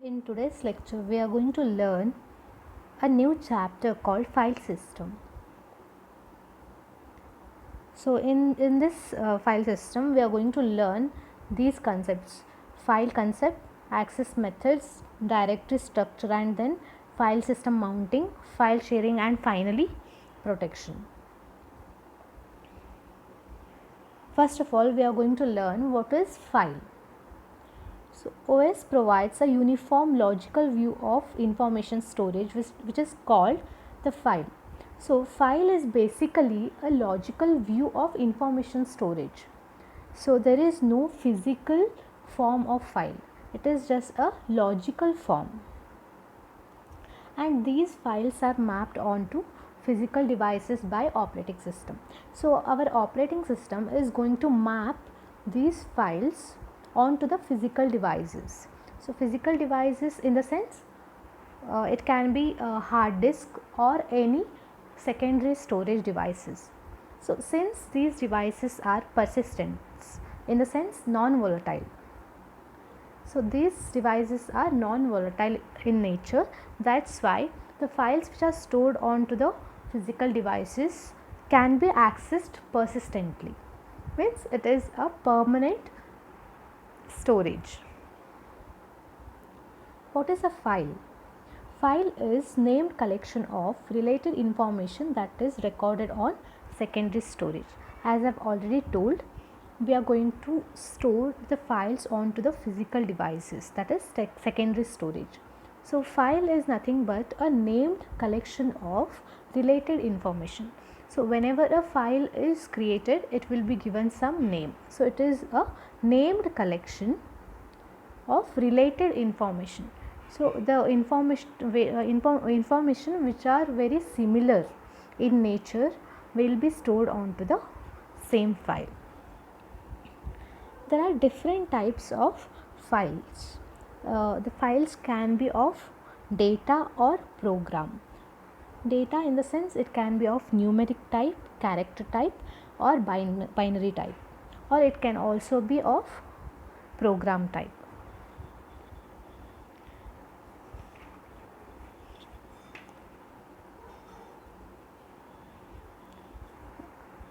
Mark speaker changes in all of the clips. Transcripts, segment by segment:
Speaker 1: In today's lecture, we are going to learn a new chapter called file system. So, in this file system, we are going to learn these concepts: file concept, access methods, directory structure, and then file system mounting, file sharing, and finally protection. First of all, we are going to learn what is file. So, OS provides a uniform logical view of information storage which is called the file. So, file is basically a logical view of information storage. So, there is no physical form of file, it is just a logical form, and these files are mapped onto physical devices by operating system. So, our operating system is going to map these files onto the physical devices. So, physical devices in the sense it can be a hard disk or any secondary storage devices. So, since these devices are persistent in the sense non-volatile, so these devices are non-volatile in nature. That's why the files which are stored onto the physical devices can be accessed persistently. Means it is a permanent storage. What is a file? File is named collection of related information that is recorded on secondary storage. As I have already told, we are going to store the files onto the physical devices, that is secondary storage. So, file is nothing but a named collection of related information. So, whenever a file is created, it will be given some name. So, it is a named collection of related information. So, the information which are very similar in nature will be stored onto the same file. There are different types of files. The files can be of data or program. Data in the sense it can be of numeric type, character type, or binary type, or it can also be of program type.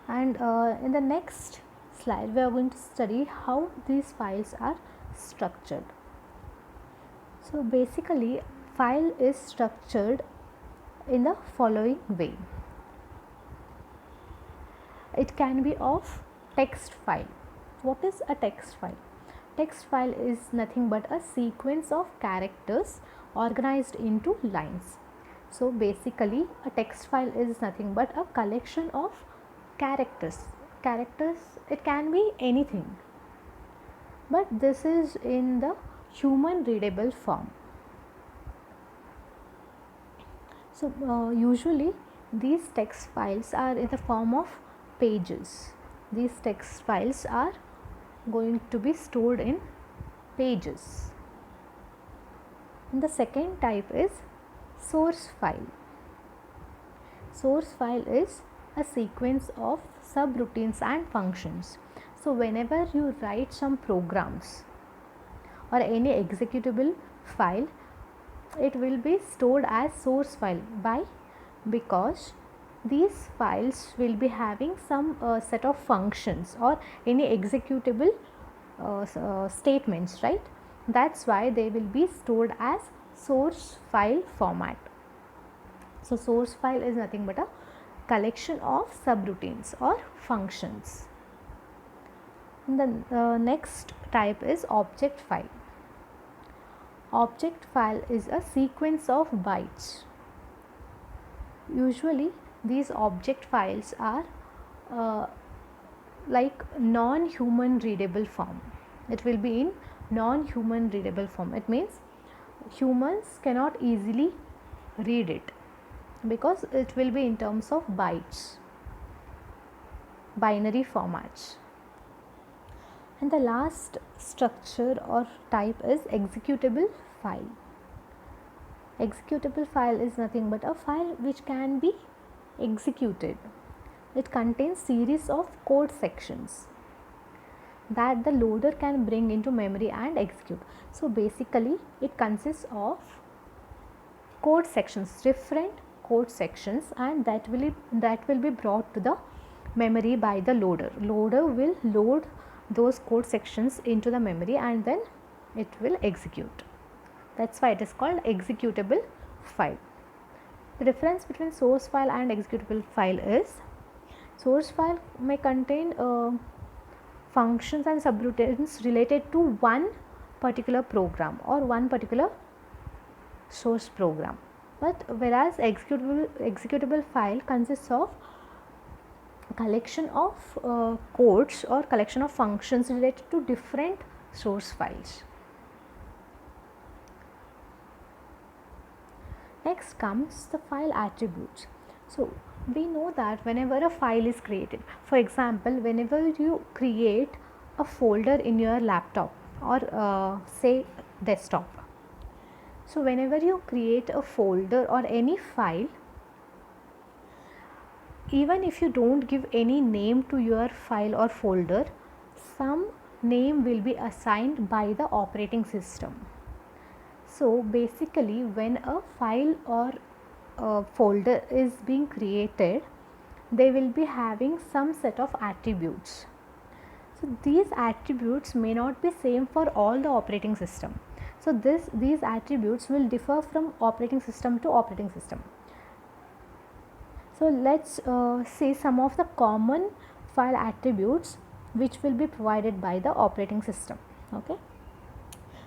Speaker 1: And in the next slide, we are going to study how these files are structured. So, basically, file is structured in the following way. It can be of text file. What is a text file? Text file is nothing but a sequence of characters organized into lines. So, basically, a text file is nothing but a collection of characters. It can be anything, but this is in the human readable form. So, usually these text files are in the form of pages. These text files are going to be stored in pages. And the second type is source file. Source file is a sequence of subroutines and functions. So, whenever you write some programs or any executable file, it will be stored as source file because these files will be having some set of functions or any executable statements, right? That's why they will be stored as source file format. So, source file is nothing but a collection of subroutines or functions. And the next type is object file. Object file is a sequence of bytes. Usually these object files are like non-human readable form. It will be in non-human readable form. It means humans cannot easily read it because it will be in terms of bytes, binary formats. And the last structure or type is executable file. Executable file is nothing but a file which can be executed. It contains series of code sections. that the loader can bring into memory and execute. So basically it consists of code sections, different code sections, and that will be brought to the memory by the loader. Loader will load those code sections into the memory and then it will execute. That's why it is called executable file. The difference between source file and executable file is source file may contain functions and subroutines related to one particular program or one particular source program, but whereas executable file consists of collection of codes or collection of functions related to different source files. Next comes the file attributes. So we know that whenever a file is created, for example, whenever you create a folder in your laptop or say desktop, so whenever you create a folder or any file, even if you don't give any name to your file or folder, some name will be assigned by the operating system. So basically when a file or a folder is being created, they will be having some set of attributes. So these attributes may not be same for all the operating system. So these attributes will differ from operating system to operating system. So let's see some of the common file attributes which will be provided by the operating system. Okay.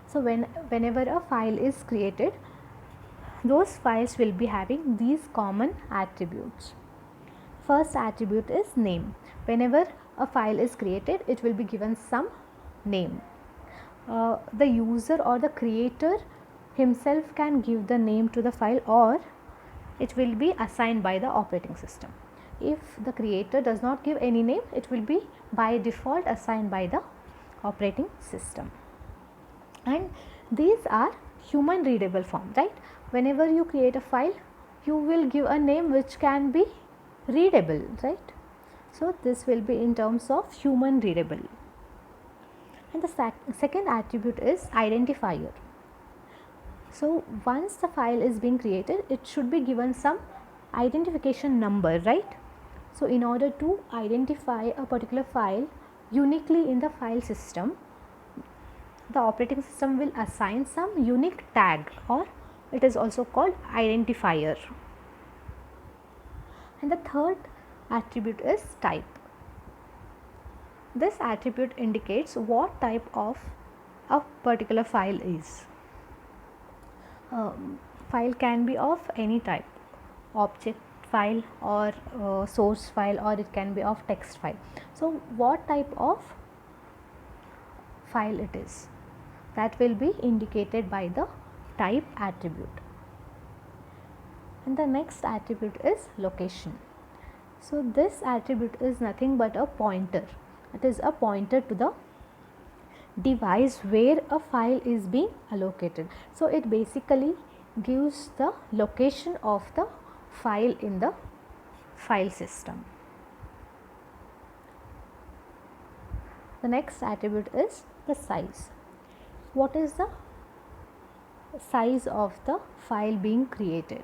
Speaker 1: So whenever a file is created, those files will be having these common attributes. First attribute is name. Whenever a file is created, it will be given some name. The user or the creator himself can give the name to the file, or it will be assigned by the operating system. If the creator does not give any name, it will be by default assigned by the operating system. And these are human readable form, right? Whenever you create a file, you will give a name which can be readable, right? So this will be in terms of human readable. And the second attribute is identifier. So once the file is being created, it should be given some identification number, right? So in order to identify a particular file uniquely in the file system, the operating system will assign some unique tag, or it is also called identifier. And the third attribute is type. This attribute indicates what type of a particular file is. File can be of any type, object file or source file, or it can be of text file. So what type of file it is, that will be indicated by the type attribute. And the next attribute is location. So this attribute is nothing but a pointer. It is a pointer to the device where a file is being allocated. So it basically gives the location of the file in the file system. The next attribute is the size. What is the size of the file being created?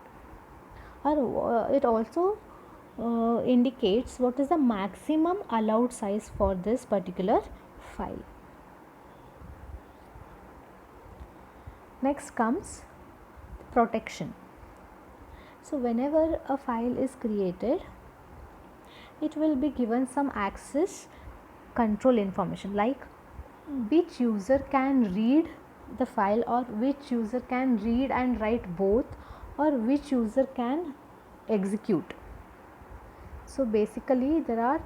Speaker 1: Or it also indicates what is the maximum allowed size for this particular file. Next comes protection. So whenever a file is created, it will be given some access control information, like which user can read the file, or which user can read and write both, or which user can execute. So basically there are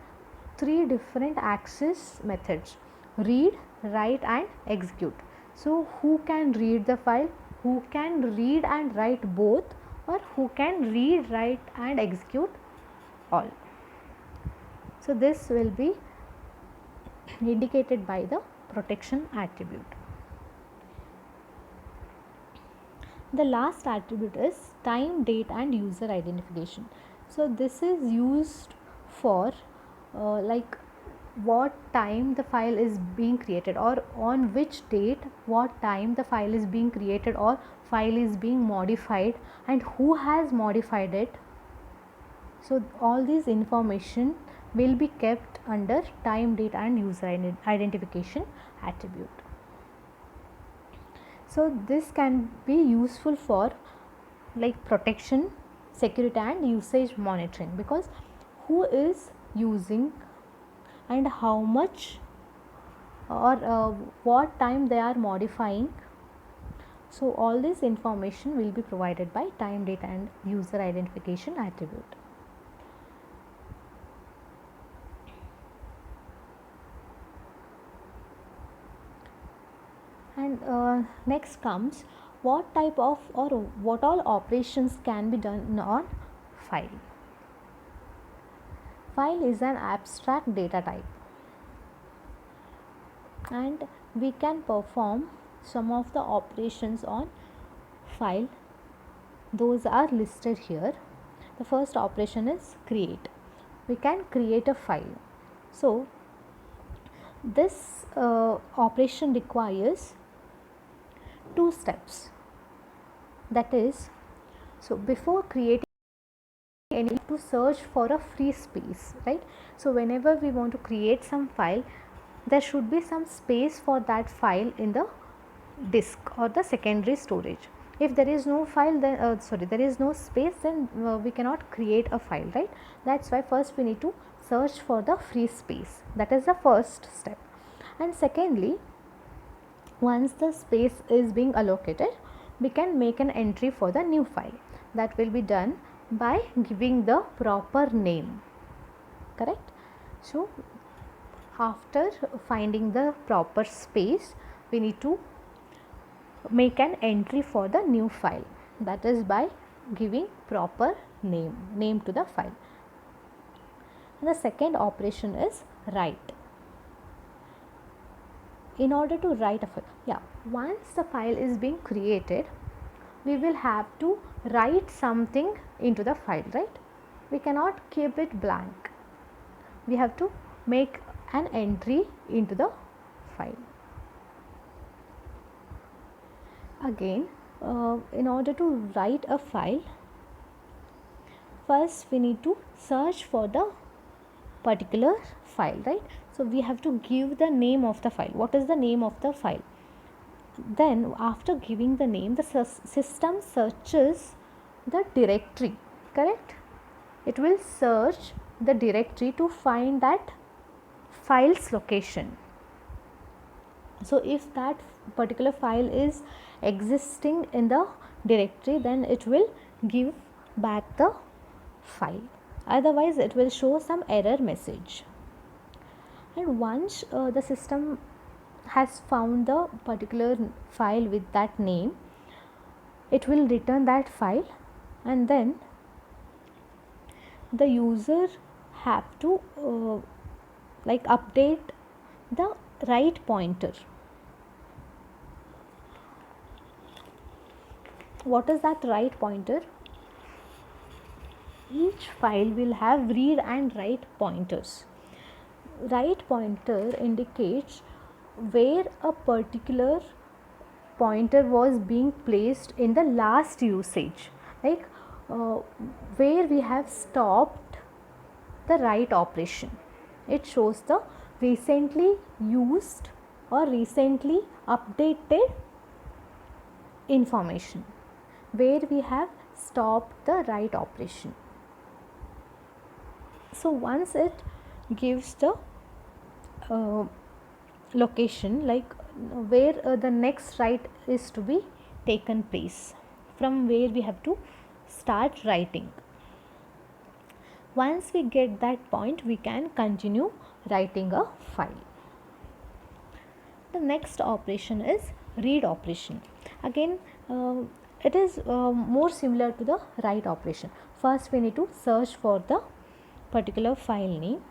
Speaker 1: three different access methods: read, write and execute. So who can read the file, who can read and write both, or who can read, write and execute all. So this will be indicated by the protection attribute. The last attribute is time, date and user identification. So this is used for like what time the file is being created, or on which date, what time the file is being created or file is being modified, and who has modified it. So all these information will be kept under time, date and user identification attribute. So this can be useful for like protection, security and usage monitoring, because who is using and how much or what time they are modifying. So all this information will be provided by time, date and user identification attribute. And next comes what type of or what all operations can be done on file. File is an abstract data type, and we can perform some of the operations on file. Those are listed here. The first operation is create. We can create a file. So this operation requires two steps. That is, so before creating any, to search for a free space, right? So whenever we want to create some file, there should be some space for that file in the disk or the secondary storage. If there is no file, then there is no space, then we cannot create a file, right? That's why first we need to search for the free space. That is the first step. And secondly, once the space is being allocated, we can make an entry for the new file. That will be done by giving the proper name, correct? So after finding the proper space, we need to make an entry for the new file. That is by giving proper name to the file. And the second operation is write. In order to write a file, once the file is being created, we will have to write something into the file, right? We cannot keep it blank. We have to make an entry into the file. Again, in order to write a file, first we need to search for the particular file, right? So we have to give the name of the file. What is the name of the file? Then after giving the name, the system searches the directory, correct? It will search the directory to find that file's location. So if that particular file is existing in the directory, then it will give back the file. Otherwise it will show some error message. And once the system has found the particular file with that name, it will return that file, and then the user have to update the write pointer. What is that write pointer? Each file will have read and write pointers. Write pointer indicates where a particular pointer was being placed in the last usage, like where we have stopped the write operation. It shows the recently used or recently updated information where we have stopped the write operation. So once it gives the location, like where the next write is to be taken place, from where we have to start writing. Once we get that point, we can continue writing a file. The next operation is read operation. Again, it is more similar to the write operation. First we need to search for the particular file name.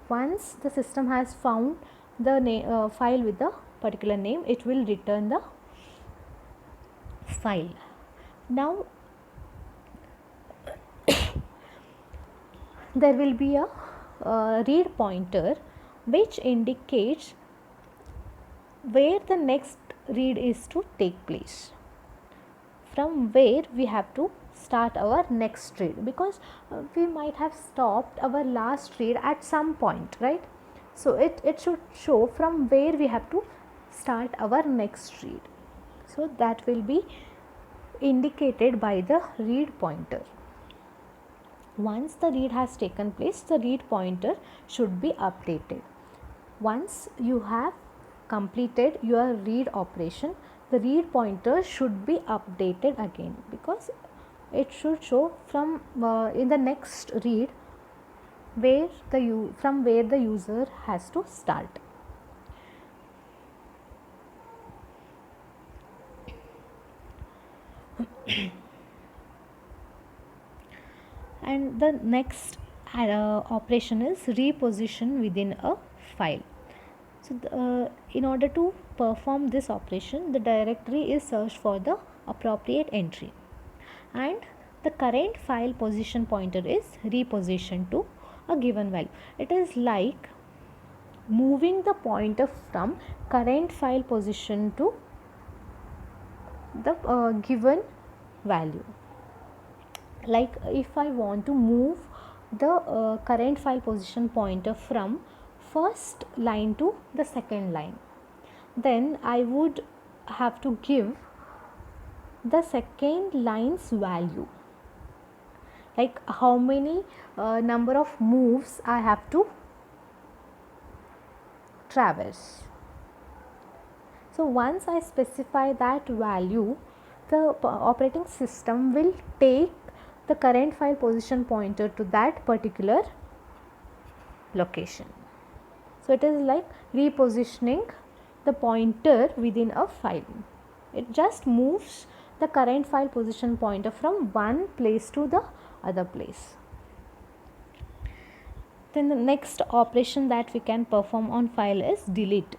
Speaker 1: Once the system has found the file with the particular name, it will return the file. Now there will be a read pointer which indicates where the next read is to take place, from where we have to start our next read, because we might have stopped our last read at some point, right? So it should show from where we have to start our next read. So that will be indicated by the read pointer. Once the read has taken place, the read pointer should be updated. Once you have completed your read operation, the read pointer should be updated again, because it should show from in the next read from where the user has to start. And the next operation is reposition within a file. So in order to perform this operation, the directory is searched for the appropriate entry, and the current file position pointer is repositioned to a given value. It is like moving the pointer from current file position to the given value. Like if I want to move the current file position pointer from first line to the second line, then I would have to give the second line's value, like how many number of moves I have to traverse. So once I specify that value, the operating system will take the current file position pointer to that particular location. So it is like repositioning the pointer within a file. It just moves the current file position pointer from one place to the other place. Then the next operation that we can perform on file is delete.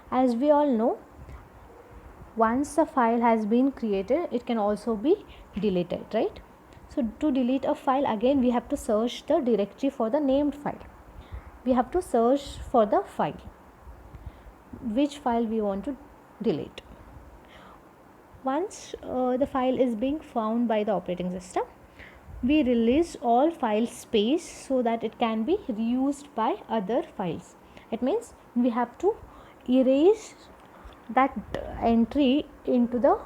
Speaker 1: As we all know, once a file has been created, it can also be deleted, right? So to delete a file, again we have to search the directory for the named file. We have to search for the file, which file we want to delete. Once the file is being found by the operating system, we release all file space so that it can be reused by other files. It means we have to erase that entry into the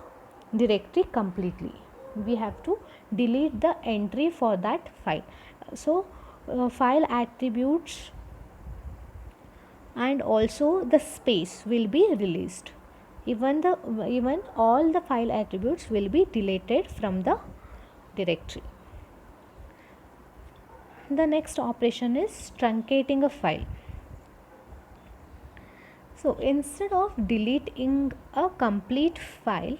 Speaker 1: directory completely. We have to delete the entry for that file. So file attributes and also the space will be released. Even all the file attributes will be deleted from the directory. The next operation is truncating a file. So instead of deleting a complete file,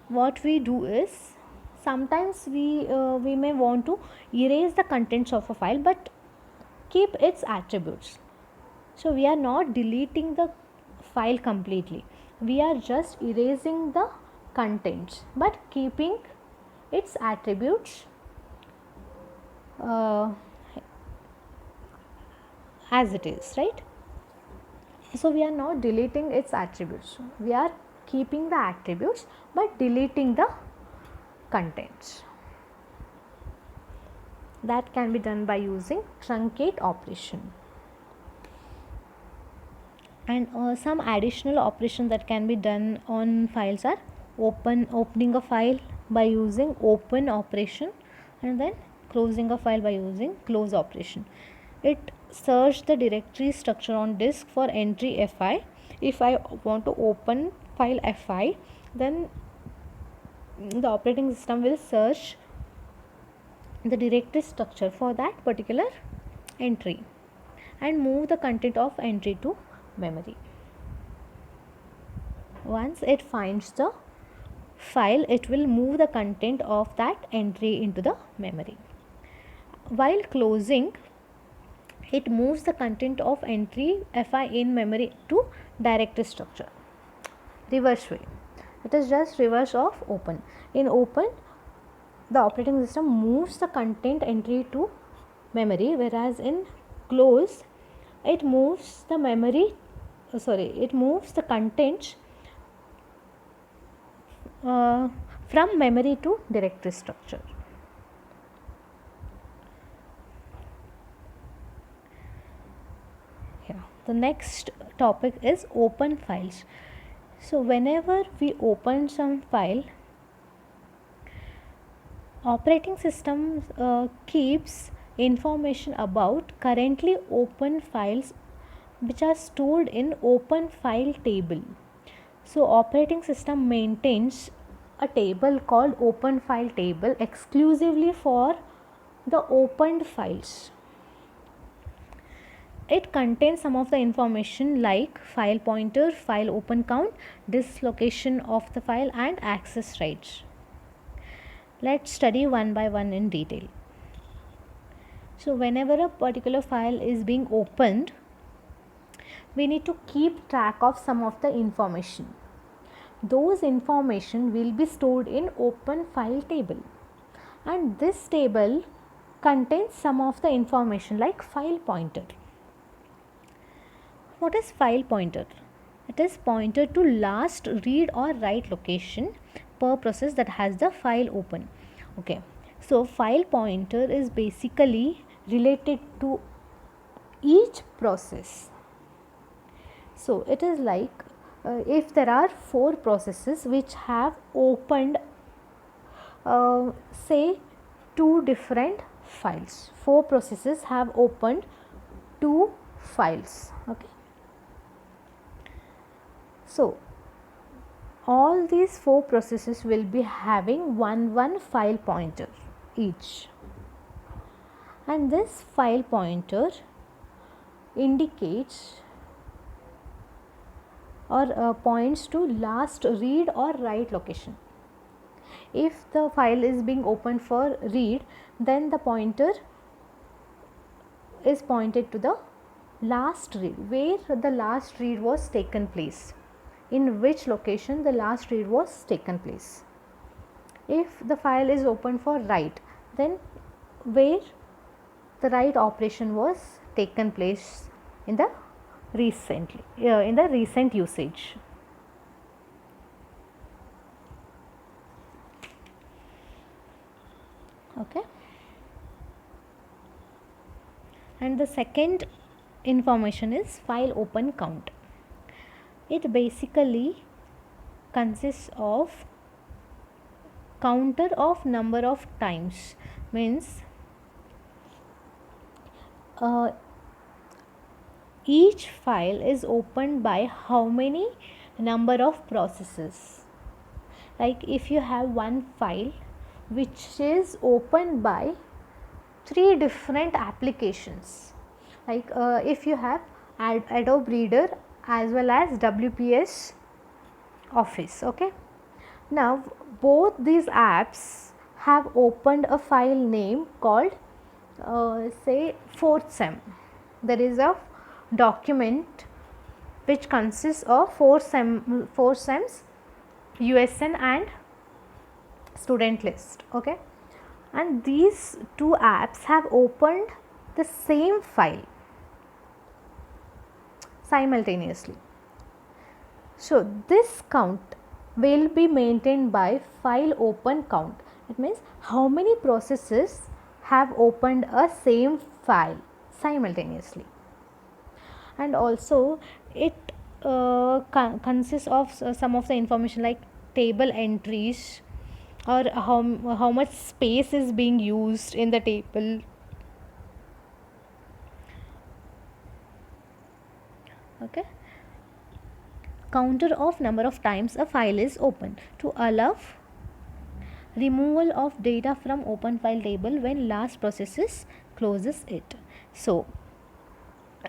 Speaker 1: what we do is, sometimes we may want to erase the contents of a file but keep its attributes. So we are not deleting the file completely, we are just erasing the contents but keeping its attributes as it is, right? So we are not deleting its attributes, we are keeping the attributes but deleting the contents. That can be done by using truncate operation. And some additional operations that can be done on files are opening a file by using open operation, and then closing a file by using close operation. It search the directory structure on disk for entry fi. If I want to open file fi, then the operating system will search the directory structure for that particular entry and move the content of entry to memory. Once it finds the file, it will move the content of that entry into the memory. While closing, it moves the content of entry fi in memory to directory structure. Reverse way. It is just reverse of open. In open, the operating system moves the content entry to memory, whereas in closed, it moves the it moves the content from memory to directory structure. The next topic is open files. So whenever we open some file, operating system keeps information about currently open files which are stored in open file table. So operating system maintains a table called open file table exclusively for the opened files. It contains some of the information like file pointer, file open count, disk location of the file, and access rights. Let's study one by one in detail. So whenever a particular file is being opened, we need to keep track of some of the information. Those information will be stored in open file table, and this table contains some of the information like file pointer. What is file pointer? It is pointer to last read or write location per process that has the file open. Okay, so file pointer is basically related to each process. So it is like if there are 4 processes which have opened say 2 different files. 4 processes have opened 2 files. Okay. So all these 4 processes will be having one file pointer each, and this file pointer indicates or points to last read or write location. If the file is being opened for read, then the pointer is pointed to the last read, where the last read was taken place, in which location the last read was taken place. If the file is open for write, then where the write operation was taken place in the recent usage. Okay. And the second information is file open count. It basically consists of counter of number of times, means each file is opened by how many number of processes. Like if you have one file which is opened by 3 different applications, like if you have Adobe Reader as well as WPS Office. Okay, now both these apps have opened a file name called say 4th sem. There is a document which consists of 4 sems, USN and student list. Okay, and these 2 apps have opened the same file simultaneously. So this count will be maintained by file open count. It means how many processes have opened a same file simultaneously, and also it consists of some of the information like table entries, or how much space is being used in the table. Okay, counter of number of times a file is opened to allow removal of data from open file table when last process closes it. So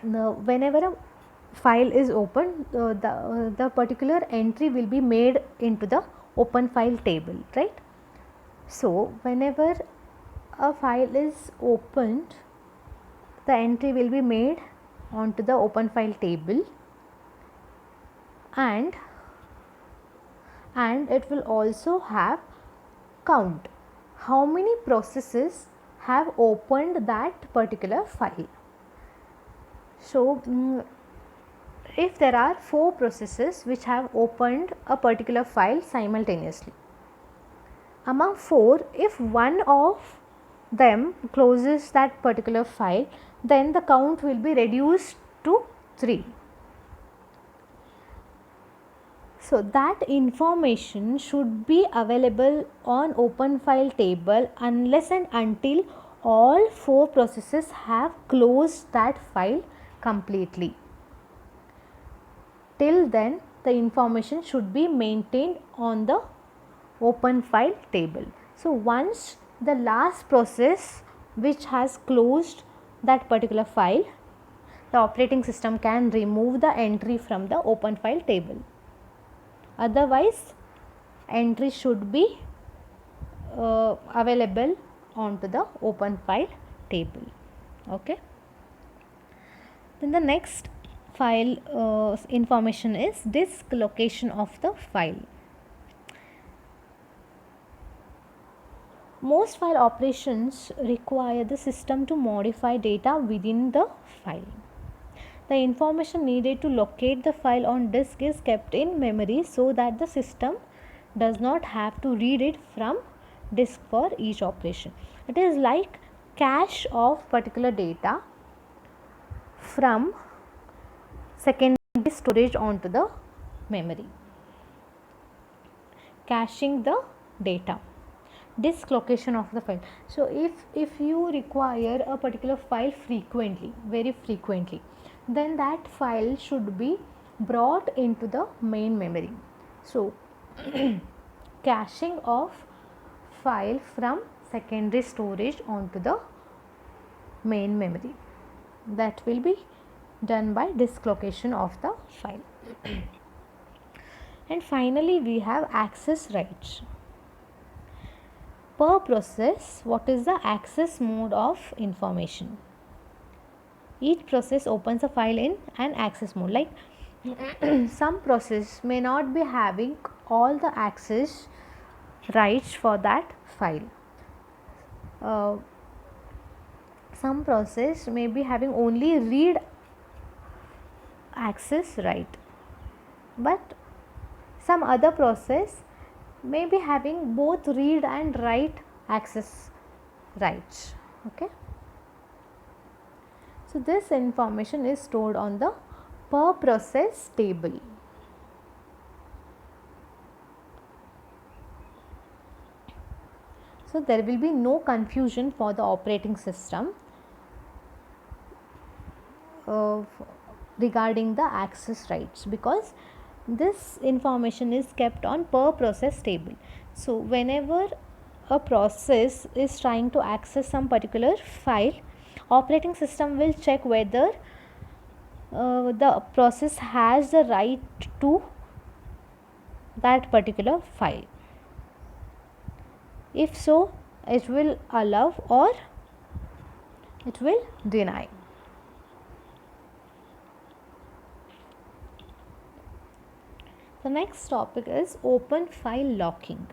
Speaker 1: whenever a file is opened, the particular entry will be made into the open file table, right? So whenever a file is opened, the entry will be made onto the open file table, and it will also have count how many processes have opened that particular file. So if there are 4 processes which have opened a particular file simultaneously, among 4, if one of them closes that particular file, then the count will be reduced to 3. So that information should be available on open file table unless and until all 4 processes have closed that file completely. Till then the information should be maintained on the open file table. So once the last process which has closed that particular file, the operating system can remove the entry from the open file table. Otherwise entry should be available onto the open file table. Okay. Then the next file information is disk location of the file. Most file operations require the system to modify data within the file. The information needed to locate the file on disk is kept in memory so that the system does not have to read it from disk for each operation. It is like cache of particular data from secondary storage onto the memory. Caching the data. Disk location of the file. So if you require a particular file frequently, very frequently, then that file should be brought into the main memory. So caching of file from secondary storage onto the main memory, that will be done by disk location of the file. And finally we have access rights. Per process, what is the access mode of information? Each process opens a file in an access mode. Like some process may not be having all the access rights for that file. Some process may be having only read access right, but some other process may be having both read and write access rights. Okay. So this information is stored on the per process table. So there will be no confusion for the operating system regarding the access rights, because this information is kept on per process table. So whenever a process is trying to access some particular file, operating system will check whether the process has the right to that particular file. If so, it will allow or it will deny. The next topic is open file locking.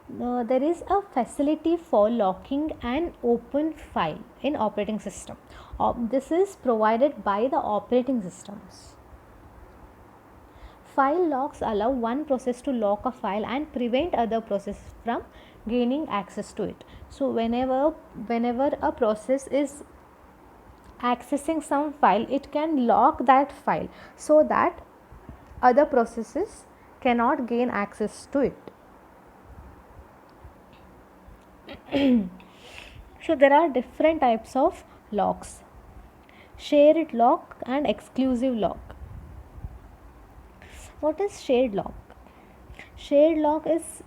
Speaker 1: There is a facility for locking an open file in operating system. This is provided by the operating systems. File locks allow one process to lock a file and prevent other processes from gaining access to it. So whenever a process is accessing some file, it can lock that file so that other processes cannot gain access to it. So there are different types of locks: shared lock and exclusive lock. What is shared lock? Shared lock is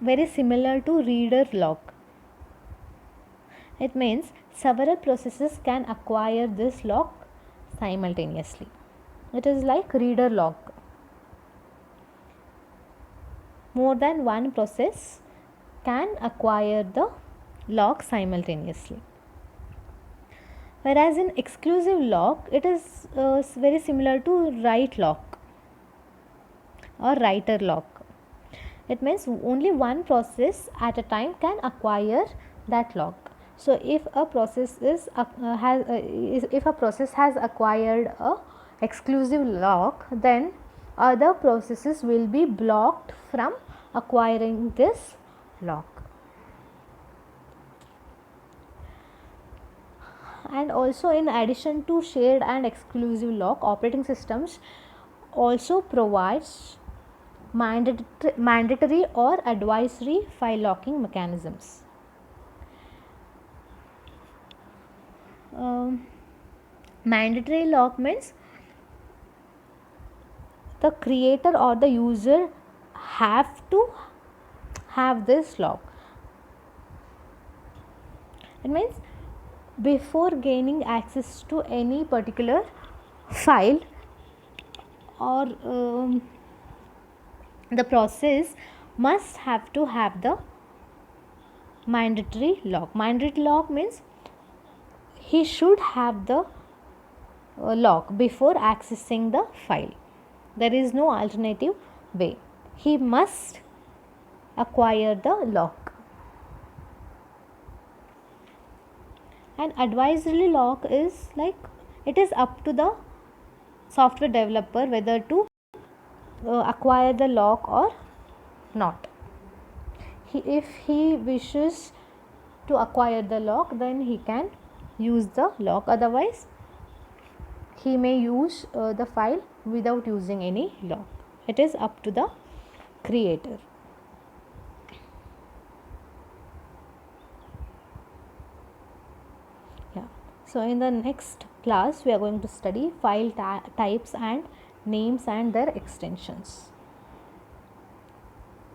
Speaker 1: very similar to reader lock. It means several processes can acquire this lock simultaneously. It is like reader lock. More than one process can acquire the lock simultaneously. Whereas in exclusive lock, it is very similar to write lock or writer lock. It means only one process at a time can acquire that lock. So if a process has acquired a exclusive lock, then other processes will be blocked from acquiring this lock. And also, in addition to shared and exclusive lock, operating systems also provides mandatory or advisory file locking mechanisms. Mandatory lock means the creator or the user have to have this lock. It means before gaining access to any particular file or the process must have to have the mandatory lock. Mandatory lock means he should have the lock before accessing the file. There is no alternative way. He must acquire the lock. And advisory lock is like it is up to the software developer whether to acquire the lock or not. If he wishes to acquire the lock, then he can use the lock, otherwise he may use the file without using any lock. It is up to the creator. Yeah. So in the next class we are going to study file types and names and their extensions.